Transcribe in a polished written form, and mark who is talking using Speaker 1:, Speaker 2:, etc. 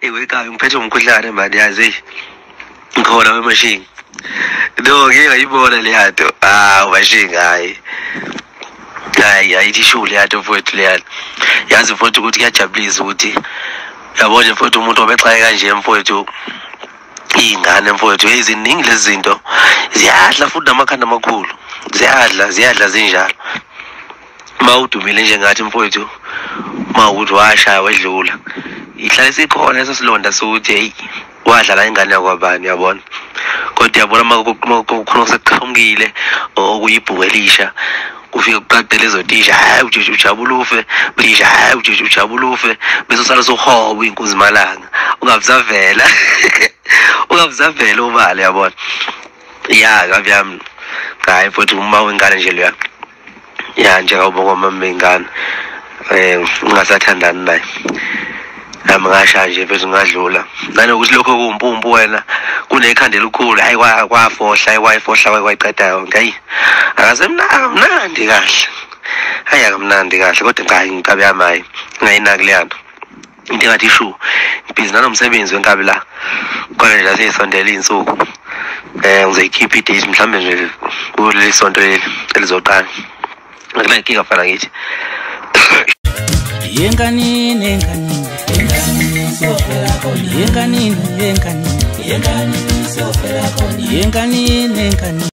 Speaker 1: Iweka ngiphethe umkhuhlane manje yazi ngikhona wemashingi no ngeke ngayibona le yato mashingi hayi ayithishu le yato mfowethu le yato yazi mfowethu ukuthi kuyajabulisa ukuthi yabona mfowethu umuntu obexaye kanje mfowethu ingane mfowethu eziningi lezi zinto ziyadla futhi namakhanda amakhulu ziyadla zinjalo mawudumile njengathi mfowethu mawuthi washaya wedlula ihlale sikhona esesilonda sokuthi hey wadlala ingane yakwabani yabona kodwa yabona makukhona sekuqhamukile okuyibhuku elisha kufika kuqaqele ezotisha hayi ujabulufe bisha hayi ujabulufe bese sala sohobo inkunzi malanga ungavuzavela ungavuzavela ubale yabona ya kavyami hayi futhi uma wengane nje leya ya nje awubonga mama ingane ungasathandani naye ngamngasha nje bese ngadlula nanokuthi lokho kumpumpu wena kunekhanda elikhulu hayi kwafohla kwayifohla kwayiqeda yonke hayi akasemnandi kahle hayi akamnandi kahle kodwa cha inkabi yami hayi ngayinaki leyanto into engathi ishu ibhizi nanomsebenzi wenkabi la kodwa nje aseyisondela insuku ngizoyikhipha idate mhlambe nje kuleli sonto elizoqala akunankinga fana ngithi
Speaker 2: yenganini siyofela khona yenganini